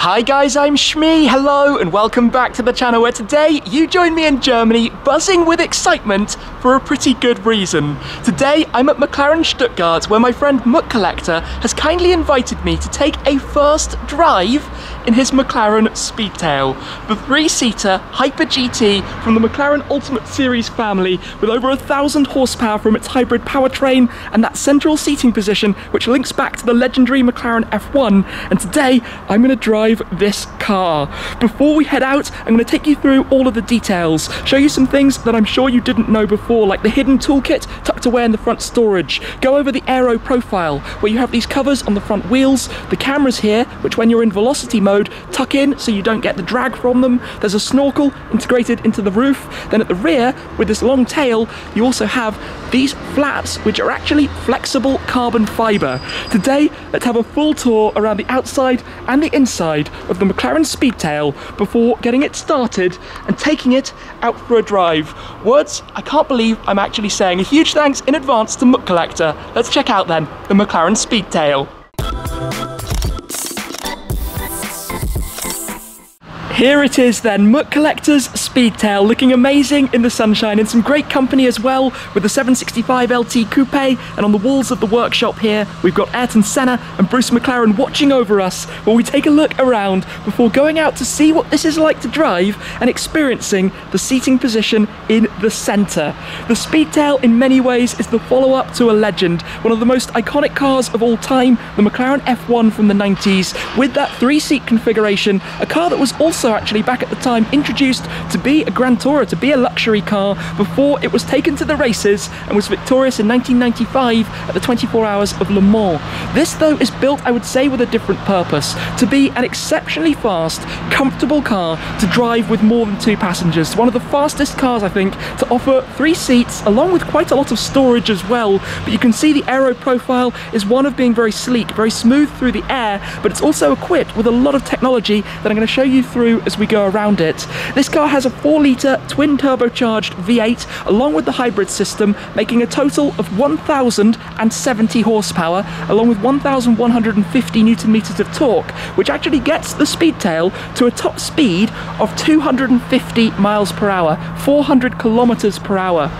Hi guys, I'm Shmee, hello and welcome back to the channel where today you join me in Germany buzzing with excitement for a pretty good reason. Today I'm at McLaren Stuttgart where my friend muc.collector has kindly invited me to take a first drive in his McLaren Speedtail, the three-seater Hyper GT from the McLaren Ultimate Series family with over 1,000 horsepower from its hybrid powertrain and that central seating position which links back to the legendary McLaren F1. And today I'm going to drive this car. Before we head out, I'm going to take you through all of the details, show you some things that I'm sure you didn't know before, like the hidden toolkit tucked away in the front storage, go over the aero profile where you have these covers on the front wheels, the cameras here which when you're in velocity mode tuck in so you don't get the drag from them, there's a snorkel integrated into the roof, then at the rear with this long tail you also have these flaps which are actually flexible carbon fibre. Today let's have a full tour around the outside and the inside of the McLaren Speedtail before getting it started and taking it out for a drive. Words I can't believe I'm actually saying. A huge thanks in advance to muc.collector. Let's check out then the McLaren Speedtail. Here it is then, muc.collector's Speedtail, looking amazing in the sunshine, in some great company as well, with the 765 LT Coupe, and on the walls of the workshop here, we've got Ayrton Senna and Bruce McLaren watching over us while we take a look around before going out to see what this is like to drive and experiencing the seating position in the centre. The Speedtail in many ways is the follow-up to a legend, one of the most iconic cars of all time, the McLaren F1 from the 90s, with that three-seat configuration, a car that was also actually back at the time introduced to be a Grand Tourer, to be a luxury car before it was taken to the races and was victorious in 1995 at the 24 Hours of Le Mans. This though is built, I would say, with a different purpose, to be an exceptionally fast, comfortable car to drive with more than two passengers. One of the fastest cars, I think, to offer three seats along with quite a lot of storage as well. But you can see the aero profile is one of being very sleek, very smooth through the air, but it's also equipped with a lot of technology that I'm going to show you through as we go around it. This car has a 4-litre twin turbocharged V8 along with the hybrid system, making a total of 1,070 horsepower along with 1,150 newton meters of torque, which actually gets the Speedtail to a top speed of 250 miles per hour, 400 kilometers per hour.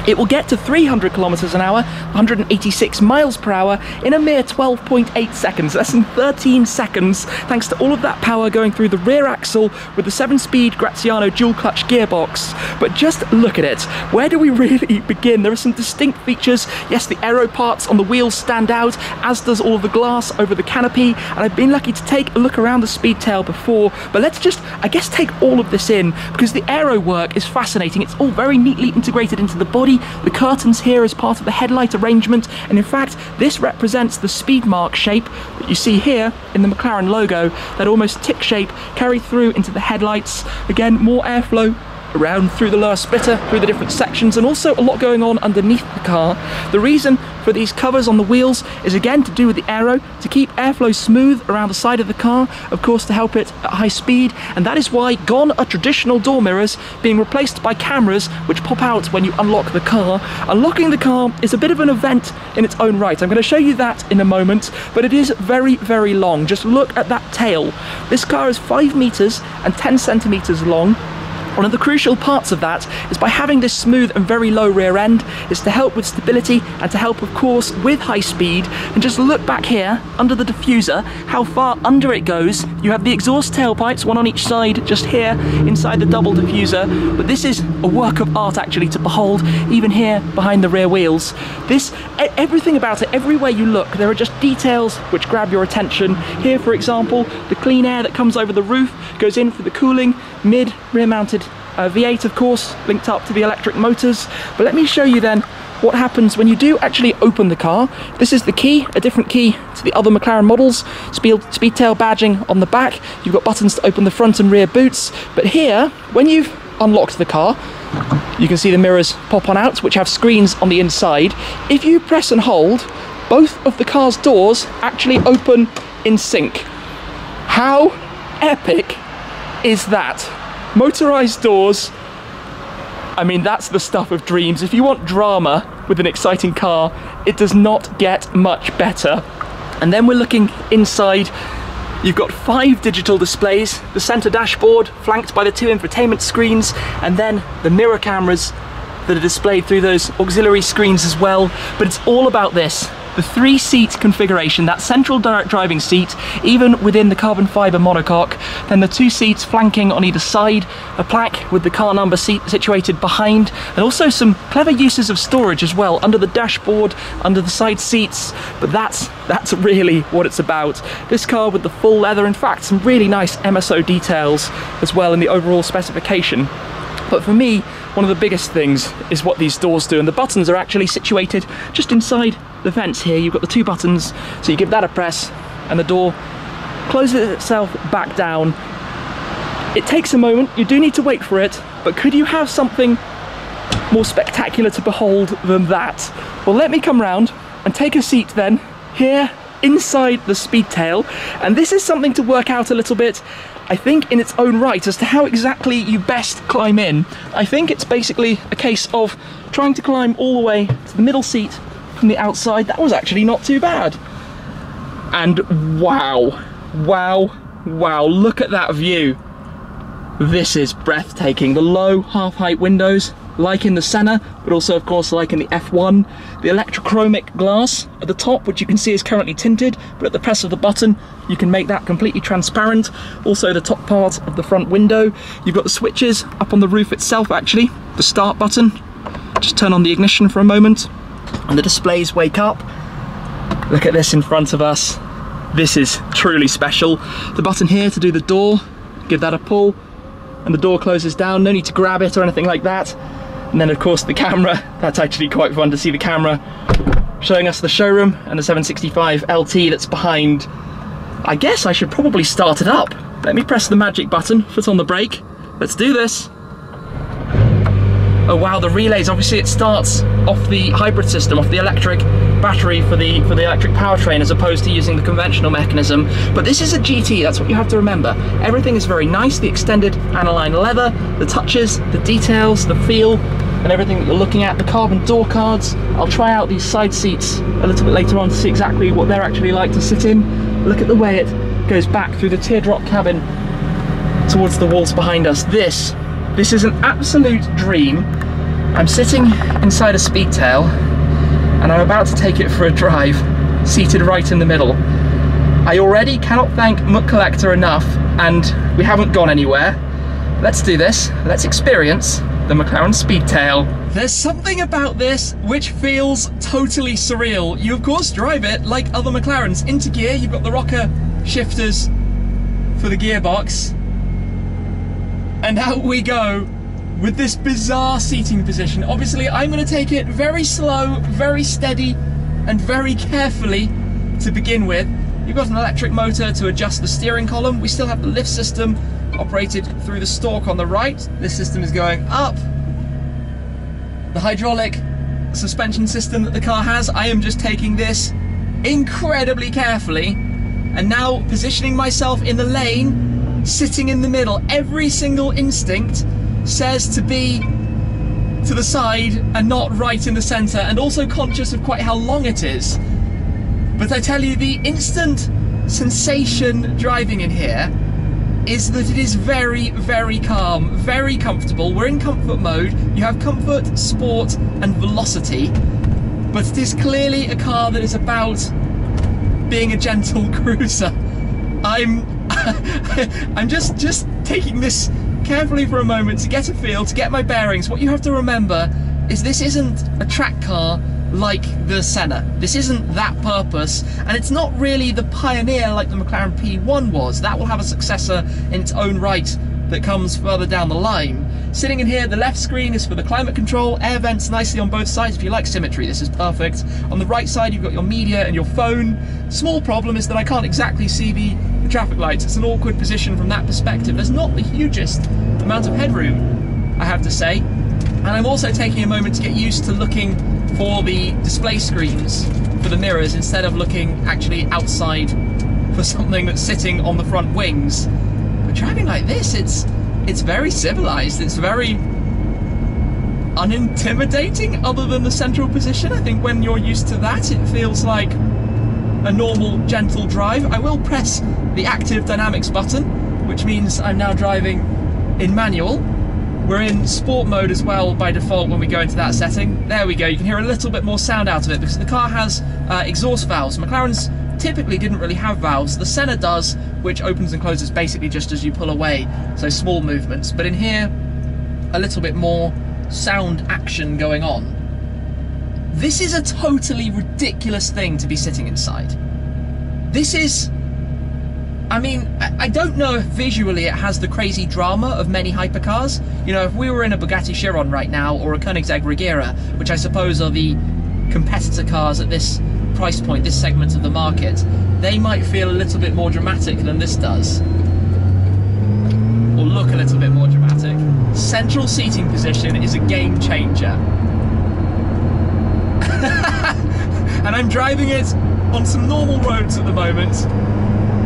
It will get to 300 kilometers an hour, 186 miles per hour in a mere 12.8 seconds, less than 13 seconds, thanks to all of that power going through the rear axle with the 7-speed Graziano dual clutch gearbox. But just look at it. Where do we really begin? There are some distinct features. Yes, the aero parts on the wheels stand out, as does all of the glass over the canopy, and I've been lucky to take a look around the Speedtail before, but let's just, I guess, take all of this in, because the aero work is fascinating. It's all very neatly integrated into the body. The curtains here as part of the headlight arrangement, and in fact this represents the speed mark shape that you see here in the McLaren logo, that almost tick shape carried through into the headlights. Again, more airflow around through the lower splitter, through the different sections, and also a lot going on underneath the car. The reason for these covers on the wheels is again to do with the aero, to keep airflow smooth around the side of the car, of course to help it at high speed, and that is why gone are traditional door mirrors, being replaced by cameras which pop out when you unlock the car. Unlocking the car is a bit of an event in its own right. I'm going to show you that in a moment, but it is very, very long. Just look at that tail. This car is 5 meters and 10 centimeters long. One of the crucial parts of that is by having this smooth and very low rear end is to help with stability and to help, of course, with high speed. And just look back here under the diffuser, how far under it goes. You have the exhaust tailpipes, one on each side, just here inside the double diffuser. But this is a work of art actually to behold, even here behind the rear wheels. This, everything about it, everywhere you look, there are just details which grab your attention. Here, for example, the clean air that comes over the roof goes in for the cooling, mid rear mounted V8, of course, linked up to the electric motors. But let me show you then what happens when you do actually open the car. This is the key, a different key to the other McLaren models. Speedtail badging on the back. You've got buttons to open the front and rear boots. But here, when you've unlocked the car, you can see the mirrors pop on out, which have screens on the inside. If you press and hold, both of the car's doors actually open in sync. How epic is that? Motorized doors, I mean, that's the stuff of dreams. If you want drama with an exciting car, it does not get much better. And then we're looking inside You've got 5 digital displays, the center dashboard flanked by the 2 infotainment screens, and then the mirror cameras that are displayed through those auxiliary screens as well. But it's all about this, the 3-seat configuration, that central direct driving seat, even within the carbon fiber monocoque, then the 2 seats flanking on either side, a plaque with the car number seat situated behind, and also some clever uses of storage as well, under the dashboard, under the side seats. But that's really what it's about. This car with the full leather, in fact, some really nice MSO details as well in the overall specification. But for me, one of the biggest things is what these doors do, and the buttons are actually situated just inside the vents here. You've got the 2 buttons, so you give that a press and the door closes itself back down. It takes a moment, you do need to wait for it, but could you have something more spectacular to behold than that? Well, let me come round and take a seat then here inside the Speedtail, and this is something to work out a little bit, I think, in its own right as to how exactly you best climb in. I think it's basically a case of trying to climb all the way to the middle seat from the outside. That was actually not too bad. And wow, look at that view. This is breathtaking. The low half-height windows, like in the Senna, but also of course like in the F1. The electrochromic glass at the top, which you can see is currently tinted, but at the press of the button you can make that completely transparent. Also the top part of the front window. You've got the switches up on the roof itself actually. The start button, just turn on the ignition for a moment, and the displays wake up. Look at this in front of us. This is truly special. The button here to do the door, give that a pull, and the door closes down. No need to grab it or anything like that. And then of course the camera, that's actually quite fun to see the camera showing us the showroom and the 765 LT that's behind. I guess I should probably start it up. Let me press the magic button, foot on the brake. Let's do this. Oh wow, the relays, obviously it starts off the hybrid system, off the electric battery for the electric powertrain, as opposed to using the conventional mechanism. But this is a GT, that's what you have to remember. Everything is very nice, the extended aniline leather, the touches, the details, the feel, and everything that you're looking at. The carbon door cards. I'll try out these side seats a little bit later on to see exactly what they're actually like to sit in. Look at the way it goes back through the teardrop cabin towards the walls behind us. This is an absolute dream. I'm sitting inside a Speedtail and I'm about to take it for a drive, seated right in the middle. I already cannot thank muc.collector enough, and we haven't gone anywhere. Let's do this. Let's experience the McLaren Speedtail. There's something about this which feels totally surreal. You of course drive it like other McLarens. Into gear, you've got the rocker shifters for the gearbox. And out we go with this bizarre seating position. Obviously, I'm going to take it very slow, very steady, and very carefully to begin with. You've got an electric motor to adjust the steering column. We still have the lift system operated through the stalk on the right. This system is going up. The hydraulic suspension system that the car has, I am just taking this incredibly carefully, and now positioning myself in the lane, sitting in the middle. Every single instinct says to be to the side and not right in the center, and also conscious of quite how long it is. But I tell you, the instant sensation driving in here is that it is very, very calm, very comfortable. We're in comfort mode. You have comfort, sport, and velocity, but it is clearly a car that is about being a gentle cruiser. I'm just taking this carefully for a moment to get a feel, to get my bearings. What you have to remember is this isn't a track car like the Senna. This isn't that purpose, and it's not really the pioneer like the McLaren P1 was. That will have a successor in its own right that comes further down the line. Sitting in here, the left screen is for the climate control, air vents nicely on both sides. If you like symmetry, this is perfect. On the right side, you've got your media and your phone. Small problem is that I can't exactly see the traffic lights. It's an awkward position from that perspective. There's not the hugest amount of headroom, I have to say. And I'm also taking a moment to get used to looking for the display screens for the mirrors instead of looking actually outside for something that's sitting on the front wings. But driving like this, it's very civilized. It's very unintimidating, other than the central position. I think when you're used to that, it feels like a normal, gentle drive. I will press the active dynamics button, which means I'm now driving in manual. We're in sport mode as well by default when we go into that setting. There we go, you can hear a little bit more sound out of it because the car has exhaust valves. McLaren's typically didn't really have valves. The Senna does, which opens and closes basically just as you pull away, so small movements. But in here, a little bit more sound action going on. This is a totally ridiculous thing to be sitting inside. This is, I mean, I don't know if visually it has the crazy drama of many hypercars. You know, if we were in a Bugatti Chiron right now, or a Koenigsegg Regera, which I suppose are the competitor cars at this price point, this segment of the market, they might feel a little bit more dramatic than this does. Or look a little bit more dramatic. Central seating position is a game changer. And I'm driving it on some normal roads at the moment.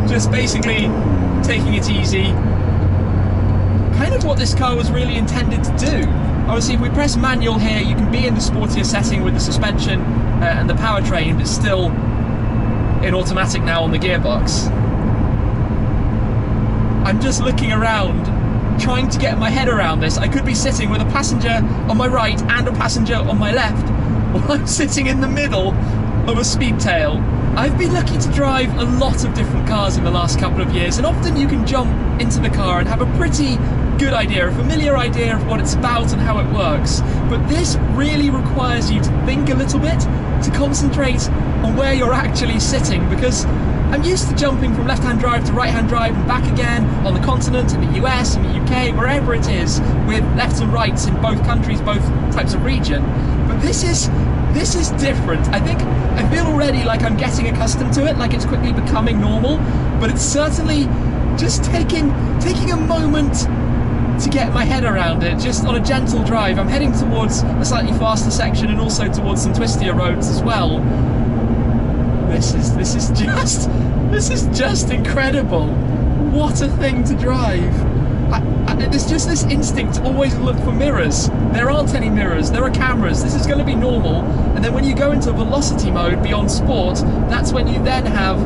Just basically taking it easy. Kind of what this car was really intended to do. Obviously, if we press manual here, you can be in the sportier setting with the suspension and the powertrain, but still in automatic now on the gearbox. I'm just looking around, trying to get my head around this. I could be sitting with a passenger on my right and a passenger on my left, while I'm sitting in the middle of a Speedtail. I've been lucky to drive a lot of different cars in the last couple of years, and often you can jump into the car and have a pretty good idea, a familiar idea of what it's about and how it works. But this really requires you to think a little bit, to concentrate on where you're actually sitting, because I'm used to jumping from left-hand drive to right-hand drive and back again on the continent, in the US, in the UK, wherever it is, with lefts and rights in both countries, both types of region. But this is different. I feel already like I'm getting accustomed to it, like it's quickly becoming normal, but it's certainly just taking a moment to get my head around it, just on a gentle drive. I'm heading towards a slightly faster section and also towards some twistier roads as well. This is just incredible. What a thing to drive. There's just this instinct to always look for mirrors. There aren't any mirrors, there are cameras. This is going to be normal. And then when you go into velocity mode beyond sport, that's when you then have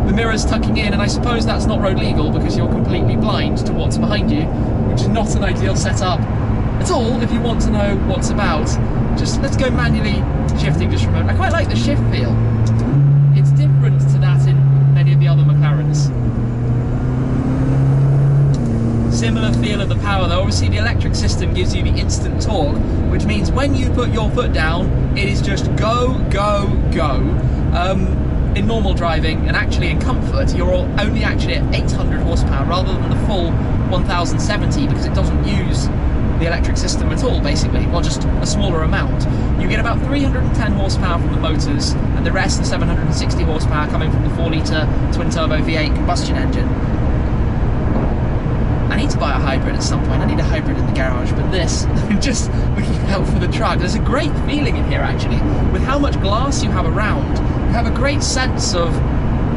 the mirrors tucking in, and I suppose that's not road legal because you're completely blind to what's behind you, which is not an ideal setup at all if you want to know what's about. Just let's go manually shifting just for a moment. I quite like the shift feel. It's different to that in many of the other McLarens. Similar feel of the power though. Obviously the electric system gives you the instant torque, which means when you put your foot down, it is just go, go, go. In normal driving, and actually in comfort, you're only actually at 800 horsepower rather than the full 1070, because it doesn't use the electric system at all, basically, well, just a smaller amount. You get about 310 horsepower from the motors, and the rest, the 760 horsepower, coming from the 4-litre twin-turbo V8 combustion engine. I need to buy a hybrid at some point. I need a hybrid in the garage, but this, I'm just looking out for the truck. There's a great feeling in here, actually, with how much glass you have around. You have a great sense of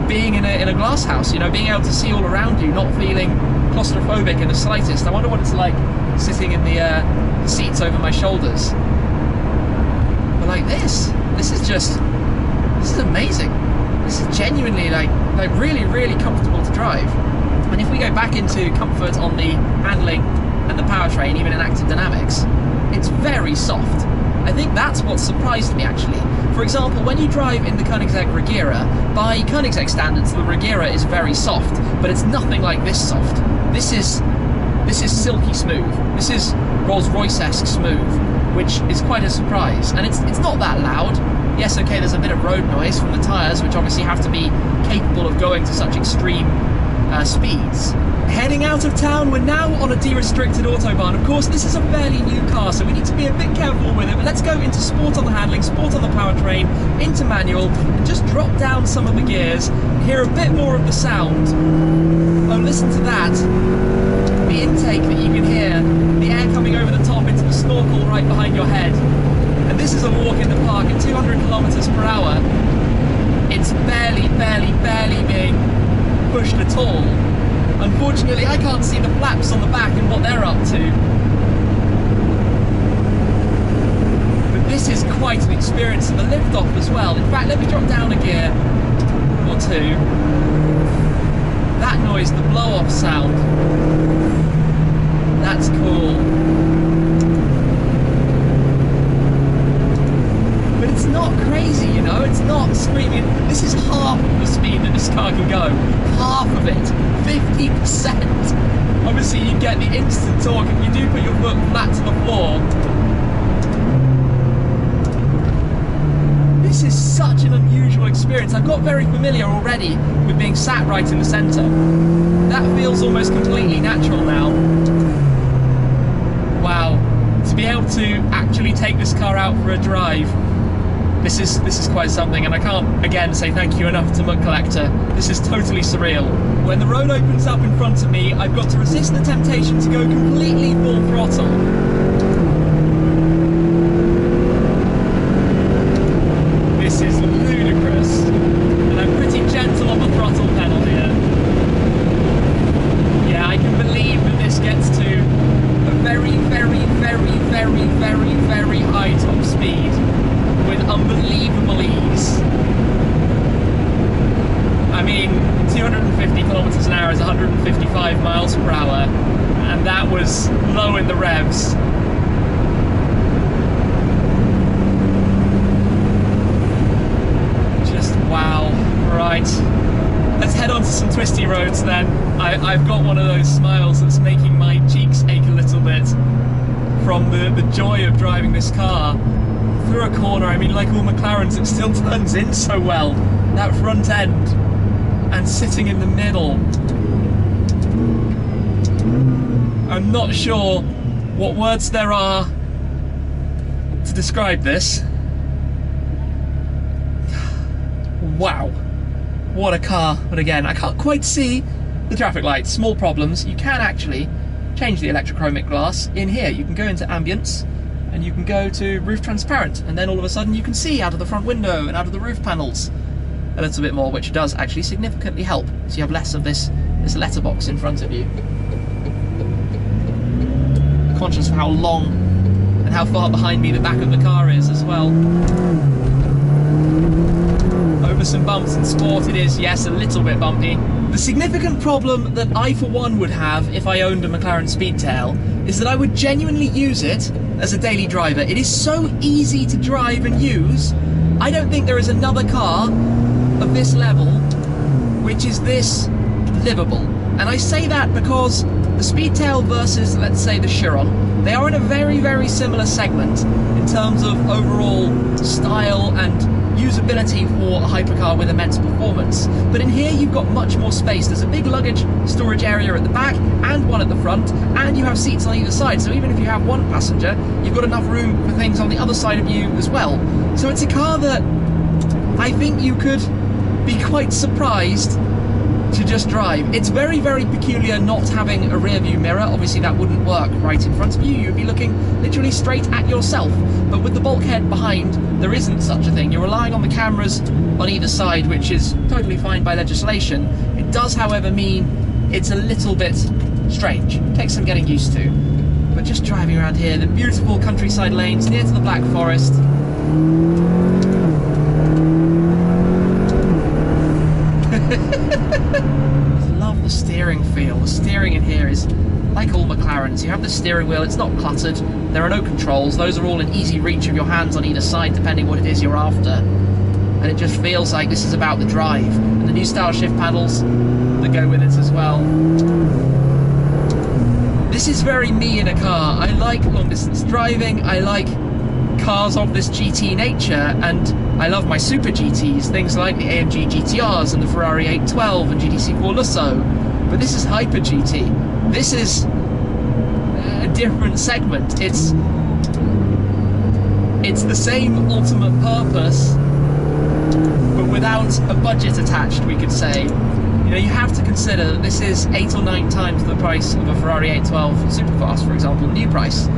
being in a glass house, you know, being able to see all around you, not feeling claustrophobic in the slightest. I wonder what it's like sitting in the seats over my shoulders. But like this is amazing. This is genuinely like really, really comfortable to drive. And if we go back into comfort on the handling and the powertrain, even in active dynamics, it's very soft. I think that's what surprised me, actually. For example, when you drive in the Koenigsegg Regera, by Koenigsegg standards, the Regera is very soft, but it's nothing like this soft. This is silky smooth. This is Rolls-Royce-esque smooth, which is quite a surprise. And it's not that loud. Yes, okay, there's a bit of road noise from the tyres, which obviously have to be capable of going to such extreme speeds. Heading out of town, we're now on a de-restricted autobahn. Of course, this is a fairly new car, so we need to be a bit careful with it, but let's go into sport on the handling, sport on the powertrain, into manual, and just drop down some of the gears, and hear a bit more of the sound. Oh, listen to that. The intake that you can hear, the air coming over the top into the snorkel right behind your head. And this is a walk in the park at 200 kilometers per hour. It's barely being pushed at all. Unfortunately, I can't see the flaps on the back and what they're up to. But this is quite an experience, and the lift-off as well. In fact, let me drop down a gear. or two. That noise, the blow-off sound, that's cool. But it's not crazy, you know, it's not screaming. This is half of the speed that this car can go. Half of it, 50%. Obviously you get the instant torque if you do put your foot flat to the floor. This is such an unusual experience. I've got very familiar already with being sat right in the centre. That feels almost completely natural now. Wow, to be able to actually take this car out for a drive, this is quite something, and I can't again say thank you enough to muc.collector. This is totally surreal. When the road opens up in front of me, I've got to resist the temptation to go completely full throttle. This is ludicrous, and I'm pretty gentle on the throttle pedal here. Yeah, I can believe that this gets to a very, very, very, very, very, very high top speed with unbelievable ease. I mean, 250 kilometers an hour is 155 miles per hour, and that was low in the revs. Just wow. Right, let's head on to some twisty roads then. I've got one of those smiles that's making my cheeks ache a little bit from the joy of driving this car through a corner. I mean, like all McLarens, it still turns in so well. That front end and sitting in the middle. I'm not sure what words there are to describe this. Wow, what a car. But again, I can't quite see the traffic lights. Small problems. You can actually change the electrochromic glass in here. You can go into ambience and you can go to roof transparent, and then all of a sudden you can see out of the front window and out of the roof panels a little bit more, which does actually significantly help. So you have less of this letterbox in front of you. Conscious of how long and how far behind me the back of the car is as well. Over some bumps in sport it is, yes, a little bit bumpy. The significant problem that I for one would have if I owned a McLaren Speedtail is that I would genuinely use it as a daily driver. It is so easy to drive and use. I don't think there is another car of this level which is this livable. And I say that because the Speedtail versus, let's say, the Chiron, they are in a very, very similar segment in terms of overall style and usability for a hypercar with immense performance. But in here you've got much more space. There's a big luggage storage area at the back and one at the front, and you have seats on either side, so even if you have one passenger, you've got enough room for things on the other side of you as well. So it's a car that I think you could be quite surprised to just drive. It's very, very peculiar not having a rear view mirror. Obviously that wouldn't work right in front of you. You'd be looking literally straight at yourself. But with the bulkhead behind, there isn't such a thing. You're relying on the cameras on either side, which is totally fine by legislation. It does, however, mean it's a little bit strange. It takes some getting used to. But just driving around here, the beautiful countryside lanes near to the Black Forest. Love the steering feel. The steering in here is like all McLarens. You have the steering wheel, it's not cluttered, there are no controls, those are all in easy reach of your hands on either side depending what it is you're after. And it just feels like this is about the drive. And the new style shift paddles that go with it as well. This is very me in a car. I like long distance driving, I like cars of this GT nature, and I love my super GTs, things like the AMG GTRs and the Ferrari 812 and GTC4 Lusso. But this is Hyper GT. This is a different segment. It's the same ultimate purpose, but without a budget attached, we could say. You know, you have to consider that this is 8 or 9 times the price of a Ferrari 812 Superfast, for example, the new price.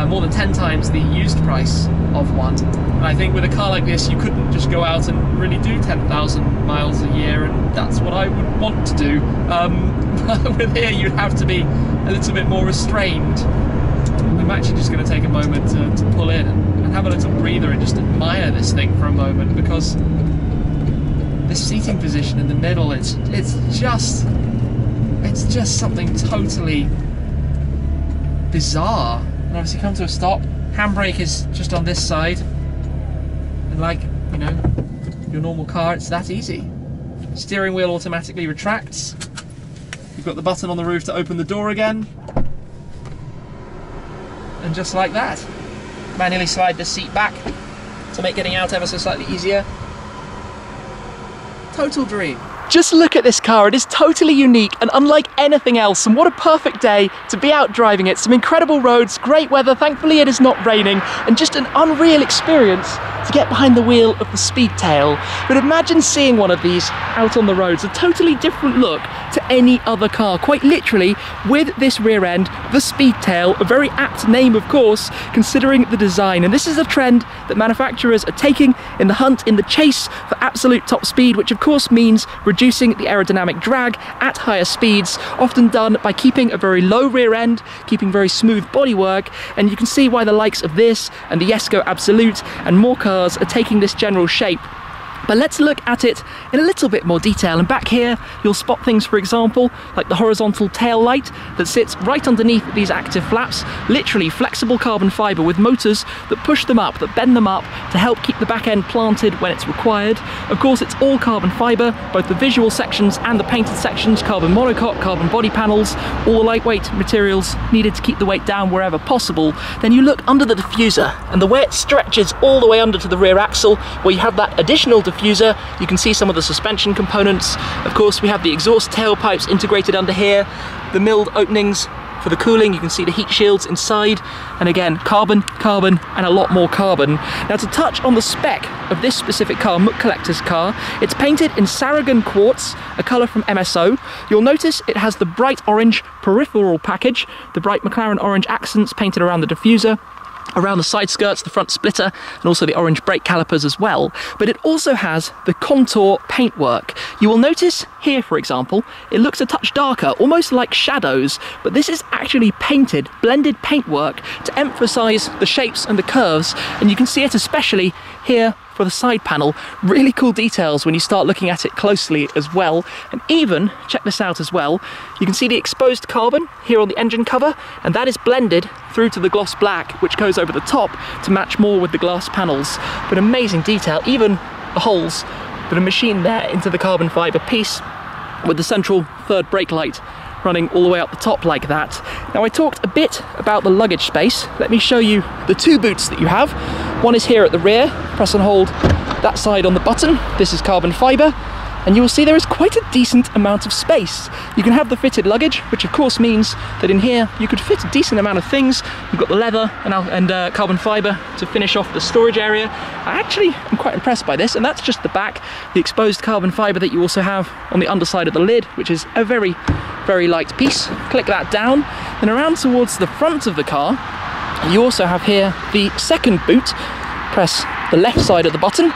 More than 10 times the used price of one. And I think with a car like this, you couldn't just go out and really do 10,000 miles a year, and that's what I would want to do. With here, you'd have to be a little bit more restrained. I'm actually just going to take a moment to pull in and have a little breather and just admire this thing for a moment, because this seating position in the middle, it's just something totally bizarre. And obviously come to a stop, handbrake is just on this side, and like, you know, your normal car, it's that easy. Steering wheel automatically retracts. You've got the button on the roof to open the door again, and just like that, manually slide the seat back to make getting out ever so slightly easier. Total dream. Just look at this car, it is totally unique and unlike anything else, and what a perfect day to be out driving it. Some incredible roads, great weather, thankfully it is not raining, and just an unreal experience to get behind the wheel of the Speedtail. But imagine seeing one of these out on the roads, a totally different look to any other car, quite literally with this rear end, the Speedtail, a very apt name of course, considering the design. And this is a trend that manufacturers are taking in the hunt, in the chase for absolute top speed, which of course means reducing the aerodynamic drag at higher speeds, often done by keeping a very low rear end, keeping very smooth bodywork, and you can see why the likes of this and the Jesko Absolute and more cars are taking this general shape. But let's look at it in a little bit more detail. And back here, you'll spot things, for example, like the horizontal tail light that sits right underneath these active flaps, literally flexible carbon fiber with motors that push them up, that bend them up to help keep the back end planted when it's required. Of course, it's all carbon fiber, both the visual sections and the painted sections, carbon monocoque, carbon body panels, all the lightweight materials needed to keep the weight down wherever possible. Then you look under the diffuser, and the way it stretches all the way under to the rear axle, where you have that additional diffuser, you can see some of the suspension components. Of course, we have the exhaust tailpipes integrated under here, the milled openings for the cooling, you can see the heat shields inside, and again, carbon, carbon, and a lot more carbon. Now to touch on the spec of this specific car, muc.collector's car, it's painted in Saragon Quartz, a colour from MSO. You'll notice it has the bright orange peripheral package, the bright McLaren orange accents painted around the diffuser, around the side skirts, the front splitter, and also the orange brake calipers as well. But it also has the contour paintwork. You will notice here, for example, it looks a touch darker, almost like shadows, but this is actually painted, blended paintwork to emphasize the shapes and the curves, and you can see it especially here for the side panel. Really cool details when you start looking at it closely as well. And even, check this out as well, you can see the exposed carbon here on the engine cover, and that is blended through to the gloss black, which goes over the top to match more with the glass panels. But amazing detail, even the holes that are machined there into the carbon fiber piece, with the central third brake light running all the way up the top like that. Now I talked a bit about the luggage space. Let me show you the two boots that you have. One is here at the rear, press and hold that side on the button. This is carbon fiber, and you will see there is quite a decent amount of space. You can have the fitted luggage, which of course means that in here you could fit a decent amount of things. You've got the leather and carbon fiber to finish off the storage area. I actually am quite impressed by this, and that's just the back, the exposed carbon fiber that you also have on the underside of the lid, which is a very, very light piece. Click that down, and around towards the front of the car, you also have here the second boot. Press the left side of the button.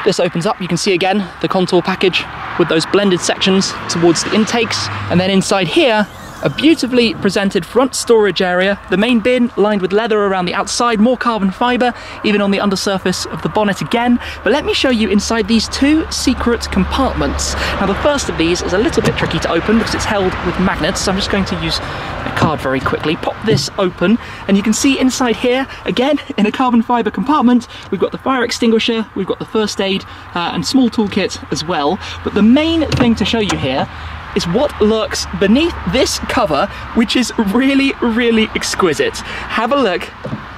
This opens up, you can see again the contour package with those blended sections towards the intakes, and then inside here a beautifully presented front storage area, the main bin lined with leather around the outside, more carbon fiber even on the undersurface of the bonnet again. But let me show you inside these two secret compartments. Now the first of these is a little bit tricky to open because it's held with magnets, so I'm just going to use a card very quickly, pop this open, and you can see inside here, again in a carbon fiber compartment, we've got the fire extinguisher, we've got the first aid and small toolkit as well. But the main thing to show you here is what lurks beneath this cover, which is really, really exquisite. Have a look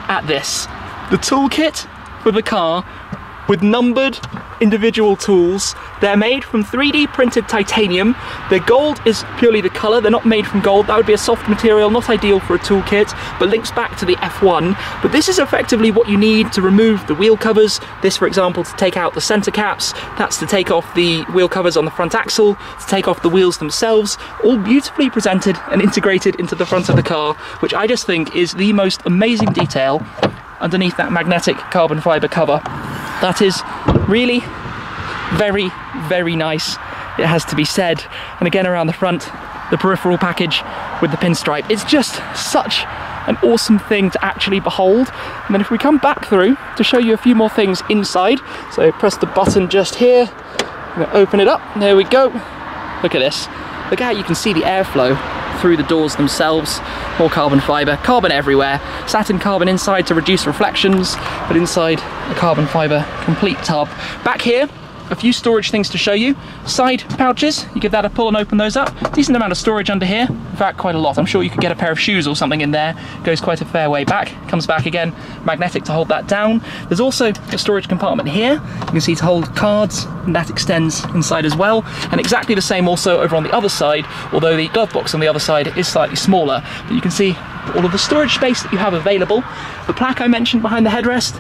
at this. The toolkit for the car with numbered individual tools. They're made from 3D printed titanium. The gold is purely the color. They're not made from gold. That would be a soft material, not ideal for a toolkit, but links back to the F1. But this is effectively what you need to remove the wheel covers. This, for example, to take out the center caps. That's to take off the wheel covers on the front axle, to take off the wheels themselves, all beautifully presented and integrated into the front of the car, which I just think is the most amazing detail underneath that magnetic carbon fiber cover. That is really very, very nice, it has to be said. And again around the front, the peripheral package with the pinstripe. It's just such an awesome thing to actually behold. And then if we come back through to show you a few more things inside, so press the button just here, I'm gonna open it up, there we go. Look at this. Look how you can see the airflow through the doors themselves. More carbon fibre, carbon everywhere. Satin carbon inside to reduce reflections, but inside a carbon fibre complete tub. Back here, a few storage things to show you. Side pouches, you give that a pull and open those up. Decent amount of storage under here, in fact quite a lot. I'm sure you could get a pair of shoes or something in there. Goes quite a fair way back, comes back again, magnetic to hold that down. There's also a storage compartment here, you can see to hold cards, and that extends inside as well. And exactly the same also over on the other side, although the glove box on the other side is slightly smaller. But you can see all of the storage space that you have available. The plaque I mentioned behind the headrest,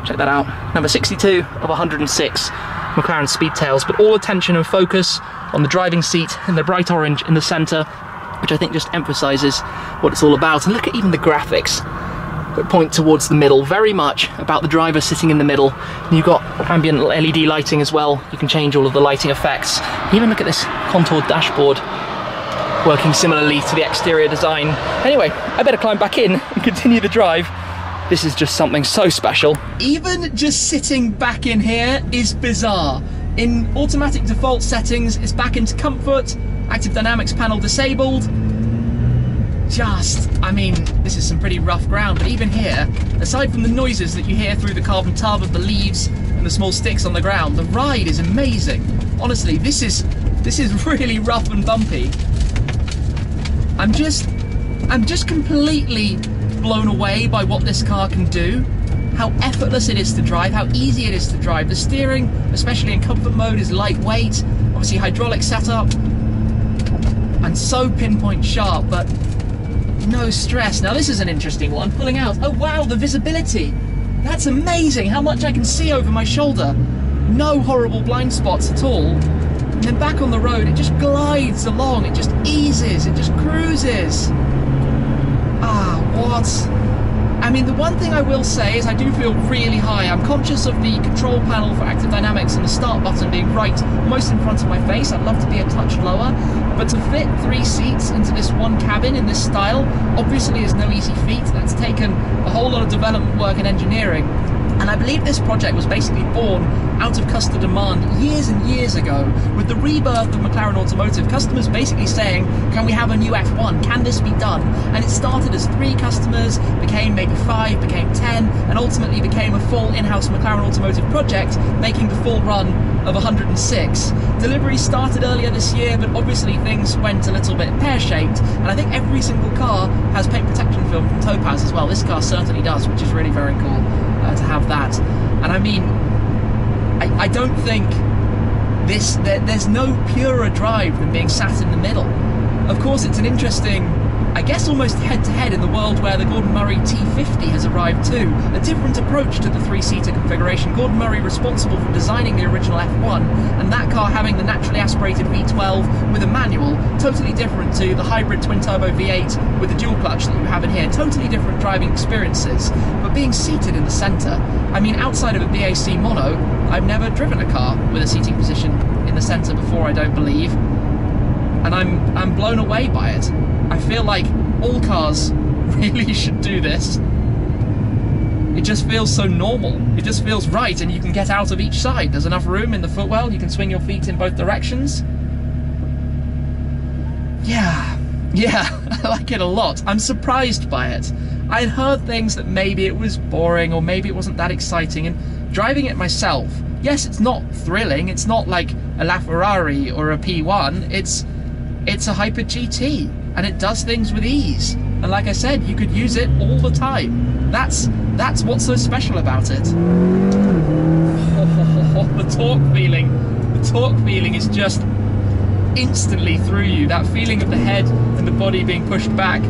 check that out, number 62 of 106. McLaren Speedtails, but all attention and focus on the driving seat and the bright orange in the centre, which I think just emphasises what it's all about. And look at even the graphics that point towards the middle, very much about the driver sitting in the middle. And you've got ambient LED lighting as well. You can change all of the lighting effects. Even look at this contoured dashboard, working similarly to the exterior design. Anyway, I better climb back in and continue the drive. This is just something so special. Even just sitting back in here is bizarre. In automatic default settings, it's back into comfort, active dynamics panel disabled. I mean, this is some pretty rough ground, but even here, aside from the noises that you hear through the carbon tub of the leaves and the small sticks on the ground, the ride is amazing. Honestly, this is really rough and bumpy. I'm just completely blown away by what this car can do, how effortless it is to drive, how easy it is to drive. The steering, especially in comfort mode, is lightweight, obviously hydraulic setup, and so pinpoint sharp, but no stress. Now this is an interesting one, pulling out. Oh wow, the visibility. That's amazing, how much I can see over my shoulder. No horrible blind spots at all. And then back on the road, it just glides along, it just eases, it just cruises. What? I mean, the one thing I will say is I do feel really high. I'm conscious of the control panel for active dynamics and the start button being right most in front of my face. I'd love to be a touch lower, but to fit 3 seats into this one cabin in this style obviously is no easy feat. That's taken a whole lot of development work and engineering. And I believe this project was basically born out of customer demand years and years ago, with the rebirth of McLaren Automotive, customers basically saying, can we have a new F1, can this be done? And it started as 3 customers, became maybe 5, became 10, and ultimately became a full in-house McLaren Automotive project, making the full run of 106. Delivery started earlier this year, but obviously things went a little bit pear-shaped, and I think every single car has paint protection film from Topaz as well. This car certainly does, which is really very cool to have that. And I mean, I don't think there's no purer drive than being sat in the middle. Of course, it's an interesting, I guess almost head-to-head in the world where the Gordon Murray T50 has arrived too. A different approach to the 3-seater configuration. Gordon Murray responsible for designing the original F1, and that car having the naturally aspirated V12 with a manual, totally different to the hybrid twin-turbo V8 with the dual clutch that you have in here. Totally different driving experiences, but being seated in the centre, I mean, outside of a BAC mono, I've never driven a car with a seating position in the centre before, I don't believe, and I'm blown away by it. I feel like all cars really should do this. It just feels so normal. It just feels right, and you can get out of each side. There's enough room in the footwell, you can swing your feet in both directions. Yeah, I like it a lot. I'm surprised by it. I had heard things that maybe it was boring or maybe it wasn't that exciting, and driving it myself, yes, it's not thrilling, it's not like a LaFerrari or a P1, it's a Hyper GT, and it does things with ease. And like I said, you could use it all the time. That's what's so special about it. The torque feeling is just instantly through you. That feeling of the head and the body being pushed back.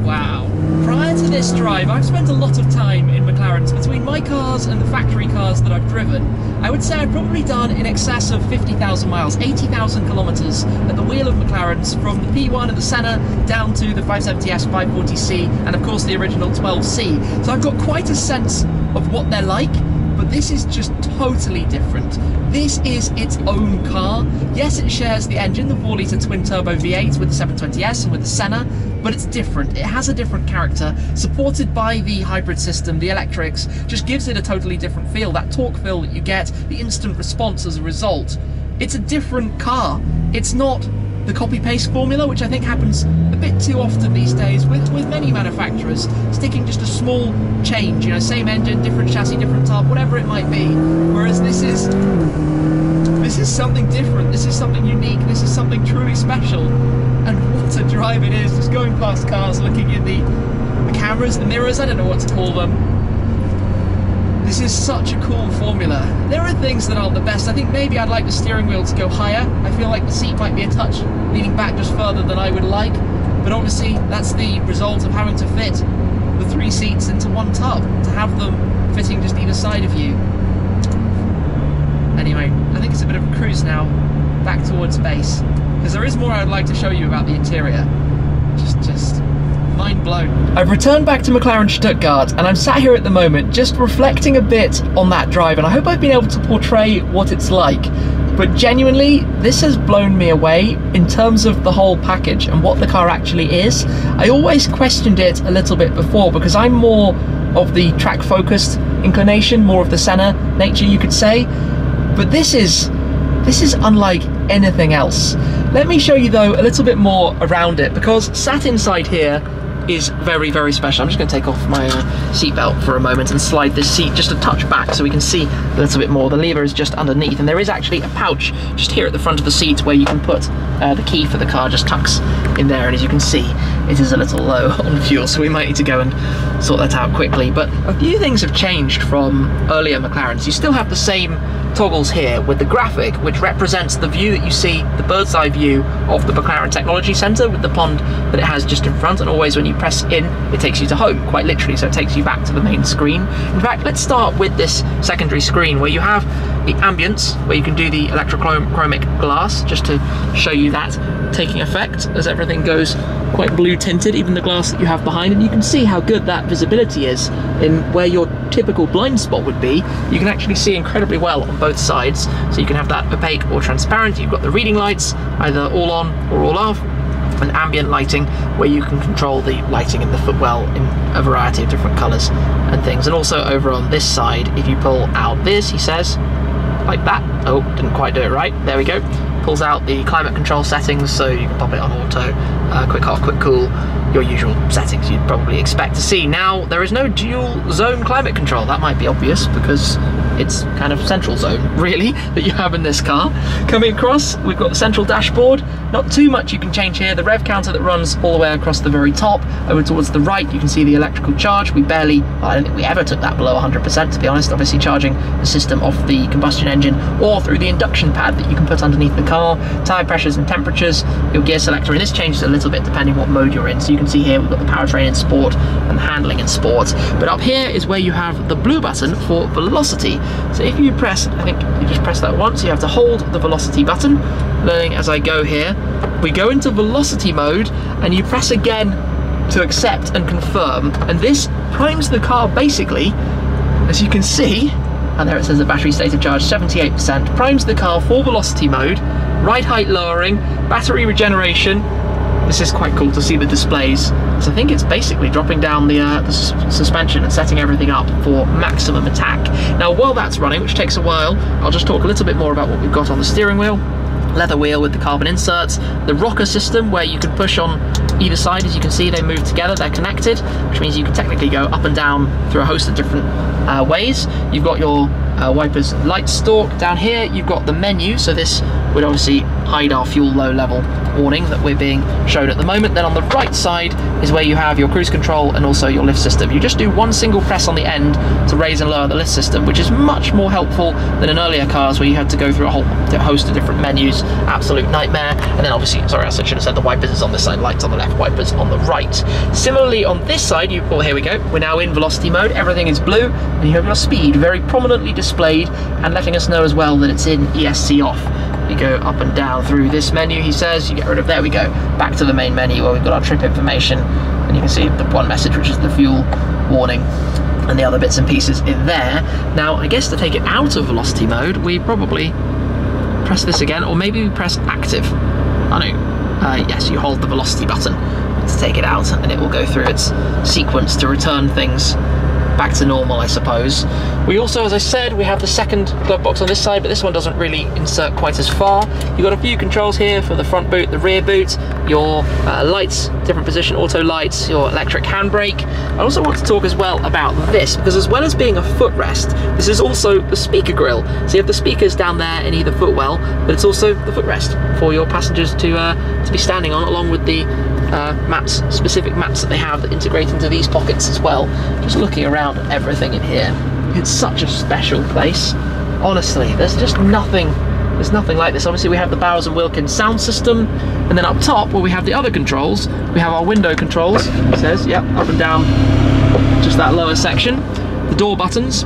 Wow. Prior to this drive, I've spent a lot of time in McLarens. Between my cars and the factory cars that I've driven, I would say I've probably done in excess of 50,000 miles, 80,000 kilometers at the wheel of McLarens, from the P1 and the Senna down to the 570S, 540C, and of course the original 12C. So I've got quite a sense of what they're like, but this is just totally different. This is its own car. Yes, it shares the engine, the 4-litre twin-turbo V8 with the 720S and with the Senna, but it's different. It has a different character, supported by the hybrid system. The electrics just gives it a totally different feel. That torque feel that you get, the instant response as a result. It's a different car. It's not the copy-paste formula, which I think happens a bit too often these days with many manufacturers, sticking just a small change, you know, same engine, different chassis, different top, whatever it might be. Whereas this is something different, this is something unique, this is something truly special. And what a drive it is, just going past cars, looking in the cameras, the mirrors, I don't know what to call them. This is such a cool formula. There are things that aren't the best. I think maybe I'd like the steering wheel to go higher. I feel like the seat might be a touch leaning back just further than I would like. But obviously, that's the result of having to fit the 3 seats into one tub, to have them fitting just either side of you. Anyway, I think it's a bit of a cruise now, back towards base. Because there is more I would like to show you about the interior. Just mind blown. I've returned back to McLaren Stuttgart and I'm sat here at the moment just reflecting a bit on that drive, and I hope I've been able to portray what it's like. But genuinely, this has blown me away in terms of the whole package and what the car actually is. I always questioned it a little bit before because I'm more of the track focused inclination, more of the Senna nature you could say. But this is unlike anything else. Let me show you though a little bit more around it, because sat inside here is very, very special. I'm just going to take off my seatbelt for a moment and slide this seat just a touch back so we can see a little bit more. The lever is just underneath, and there is actually a pouch just here at the front of the seat where you can put the key for the car, just tucks in there, and as you can see it is a little low on fuel, so we might need to go and sort that out quickly. But a few things have changed from earlier McLarens. You still have the same toggles here with the graphic, which represents the view that you see, the bird's eye view of the McLaren Technology Centre with the pond that it has just in front, and always when you press in it takes you to home, quite literally, so it takes you back to the main screen. In fact, let's start with this secondary screen where you have the ambience, where you can do the electrochromic glass, just to show you that taking effect as everything goes quite blue tinted, even the glass that you have behind, and you can see how good that visibility is in where your typical blind spot would be. You can actually see incredibly well on both sides, so you can have that opaque or transparent. You've got the reading lights, either all on or all off, and ambient lighting, where you can control the lighting in the footwell in a variety of different colours and things. And also over on this side, if you pull out this, he says, like that, oh, didn't quite do it right, there we go, pulls out the climate control settings, so you can pop it on auto, quick hot, quick cool, your usual settings you'd probably expect to see. Now, there is no dual zone climate control. That might be obvious because it's kind of central zone, really, that you have in this car. Coming across, we've got the central dashboard. Not too much you can change here. The rev counter that runs all the way across the very top. Over towards the right, you can see the electrical charge. We barely, well, I don't think we ever took that below 100%, to be honest. Obviously charging the system off the combustion engine or through the induction pad that you can put underneath the car. Tire pressures and temperatures, your gear selector, and this changes a little bit depending what mode you're in. So you can see here we've got the powertrain in sport and the handling in sport. But up here is where you have the blue button for velocity. So if you press, I think you just press that once, you have to hold the velocity button. Learning as I go here, we go into velocity mode and you press again to accept and confirm, and this primes the car basically, as you can see, and there it says the battery state of charge 78%, primes the car for velocity mode, ride height lowering, battery regeneration. This is quite cool to see the displays. So I think it's basically dropping down the suspension and setting everything up for maximum attack. Now while that's running, which takes a while, I'll just talk a little bit more about what we've got on the steering wheel. Leather wheel with the carbon inserts, the rocker system where you can push on either side. As you can see, they move together, they're connected, which means you can technically go up and down through a host of different ways. You've got your wipers light stalk. Down here you've got the menu, so this would obviously hide our fuel low level warning that we're being shown at the moment. Then on the right side is where you have your cruise control and also your lift system. You just do one single press on the end to raise and lower the lift system, which is much more helpful than in earlier cars where you had to go through a whole host of different menus. Absolute nightmare. And then obviously, sorry, I should have said the wipers is on this side, lights on the left, wipers on the right. Similarly on this side, well, here we go, we're now in velocity mode, everything is blue, and you have your speed very prominently displayed and letting us know as well that it's in ESC off. You go up and down through this menu, he says, you get rid of, there we go, back to the main menu where we've got our trip information, and you can see the one message, which is the fuel warning, and the other bits and pieces in there. Now, I guess to take it out of velocity mode, we probably press this again, or maybe we press active. Oh no, yes, you hold the velocity button to take it out, and it will go through its sequence to return things back to normal, I suppose. We also, as I said, we have the second glove box on this side, but this one doesn't really insert quite as far. You've got a few controls here for the front boot, the rear boot, your lights, different position auto lights, your electric handbrake. I also want to talk as well about this, because as well as being a footrest, this is also the speaker grille. So you have the speakers down there in either footwell, but it's also the footrest for your passengers to be standing on, along with the mats, specific mats that they have that integrate into these pockets as well. Just looking around at everything in here, it's such a special place. Honestly, there's just nothing, there's nothing like this. Obviously we have the Bowers & Wilkins sound system, and then up top where we have the other controls, we have our window controls. It says, yep, up and down, just that lower section. The door buttons,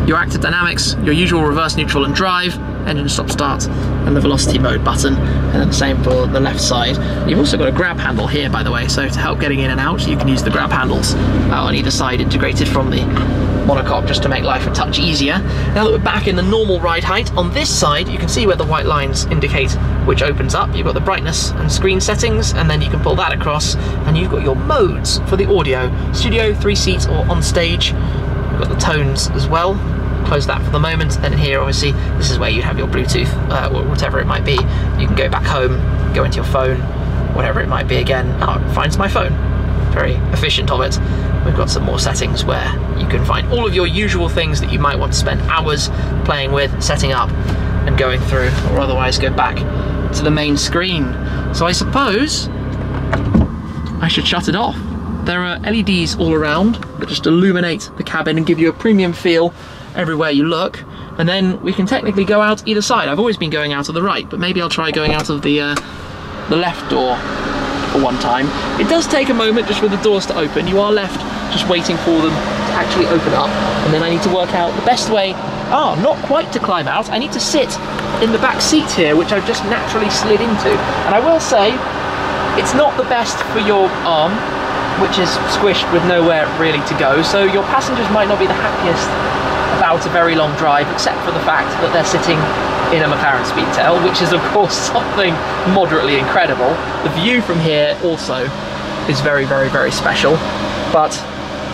your active dynamics, your usual reverse, neutral and drive, engine stop start, and the velocity mode button, and then the same for the left side. You've also got a grab handle here, by the way, so to help getting in and out you can use the grab handles on either side, integrated from the monocoque, just to make life a touch easier. Now that we're back in the normal ride height, on this side you can see where the white lines indicate which opens up. You've got the brightness and screen settings, and then you can pull that across, and you've got your modes for the audio: studio, 3-seat, or on stage. You've got the tones as well. Close that for the moment, and in here obviously this is where you have your Bluetooth, or whatever it might be. You can go back home, go into your phone, whatever it might be again. Oh, it finds my phone. Very efficient of it. We've got some more settings where you can find all of your usual things that you might want to spend hours playing with, setting up and going through, or otherwise go back to the main screen. So I suppose I should shut it off. There are LEDs all around that just illuminate the cabin and give you a premium feel everywhere you look, and then we can technically go out either side. I've always been going out of the right, but maybe I'll try going out of the left door for one time. It does take a moment just for the doors to open. You are left just waiting for them to actually open up, and then I need to work out the best way. Not quite to climb out. I need to sit in the back seat here, which I've just naturally slid into, and I will say it's not the best for your arm, which is squished with nowhere really to go, so your passengers might not be the happiest about a very long drive, except for the fact that they're sitting in a McLaren Speedtail, which is of course something moderately incredible. The view from here also is very, very, very special, but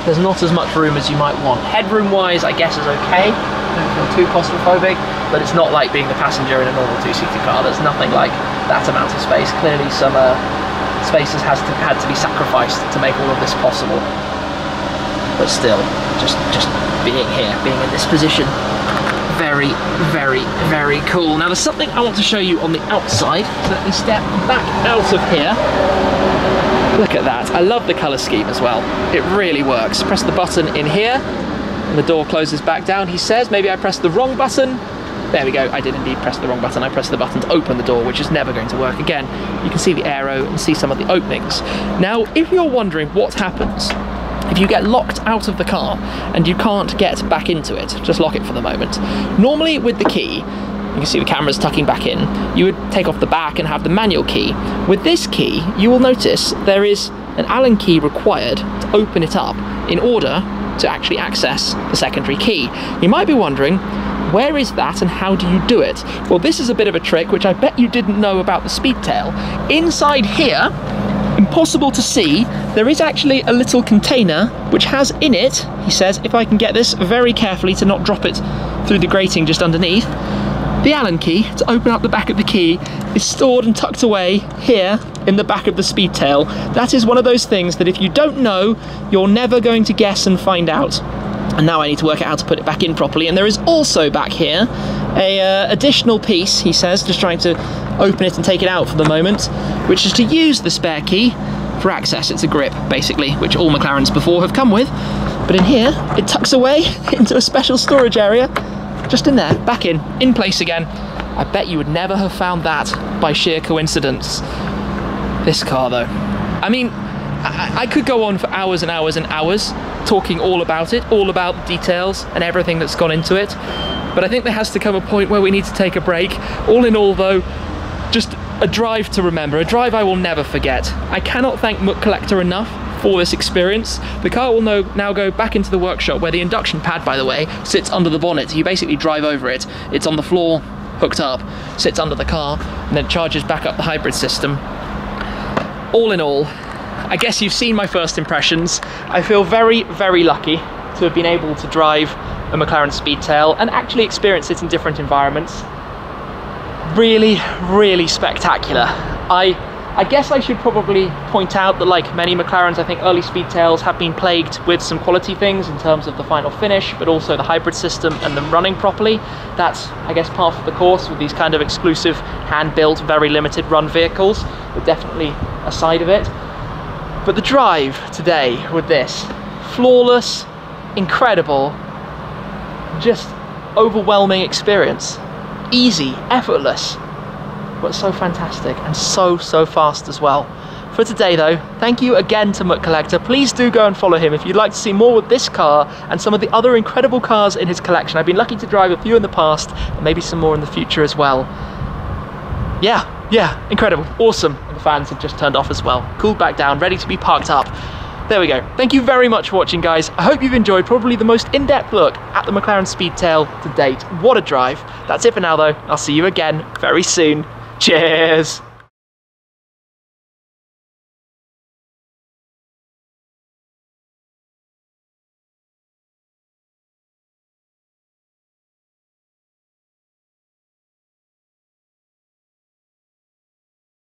there's not as much room as you might want. Headroom wise, I guess is okay, don't feel too claustrophobic, but it's not like being the passenger in a normal two-seater car. There's nothing like that amount of space. Clearly some spaces had to be sacrificed to make all of this possible, but still, just being here, being in this position, very, very, very cool. Now there's something I want to show you on the outside, so let me step back out of here. Look at that. I love the colour scheme as well. It really works. Press the button in here and the door closes back down, he says. Maybe I pressed the wrong button. There we go, I did indeed press the wrong button. I pressed the button to open the door, which is never going to work again. You can see the arrow and see some of the openings. Now, if you're wondering what happens if you get locked out of the car and you can't get back into it, just lock it for the moment. Normally with the key, you can see the camera's tucking back in, you would take off the back and have the manual key. With this key, you will notice there is an Allen key required to open it up in order to actually access the secondary key. You might be wondering, where is that and how do you do it? Well, this is a bit of a trick which I bet you didn't know about the Speedtail. Inside here, impossible to see, there is actually a little container which has in it, he says, if I can get this very carefully to not drop it through the grating just underneath, the Allen key to open up the back of the key is stored and tucked away here in the back of the Speedtail. That is one of those things that if you don't know, you're never going to guess and find out. And now I need to work out how to put it back in properly. And there is also back here a additional piece, he says, just trying to open it and take it out for the moment, which is to use the spare key for access. It's a grip, basically, which all McLarens before have come with. But in here, it tucks away into a special storage area, just in there, back in place again. I bet you would never have found that by sheer coincidence. This car, though. I mean, I could go on for hours and hours and hours talking all about it, all about the details and everything that's gone into it. But I think there has to come a point where we need to take a break. All in all, though, just a drive to remember, a drive I will never forget. I cannot thank muc.collector enough for this experience. The car will now go back into the workshop, where the induction pad, by the way, sits under the bonnet. You basically drive over it. It's on the floor, hooked up, sits under the car, and then charges back up the hybrid system. All in all, I guess you've seen my first impressions. I feel very, very lucky to have been able to drive a McLaren Speedtail and actually experience it in different environments. Really, really spectacular. I guess I should probably point out that, like many McLarens, I think early Speedtails have been plagued with some quality things in terms of the final finish, but also the hybrid system and them running properly. That's, I guess, part of the course with these kind of exclusive, hand-built, very limited run vehicles, but definitely a side of it. But the drive today with this, flawless, incredible, just overwhelming experience. Easy, effortless, but so fantastic and so fast as well. For today though, thank you again to muc.collector. Please do go and follow him if you'd like to see more with this car and some of the other incredible cars in his collection. I've been lucky to drive a few in the past and maybe some more in the future as well. Yeah, incredible, awesome. And the fans have just turned off as well. Cooled back down, ready to be parked up. There we go. Thank you very much for watching, guys. I hope you've enjoyed probably the most in-depth look at the McLaren Speedtail to date. What a drive. That's it for now though. I'll see you again very soon. Cheers!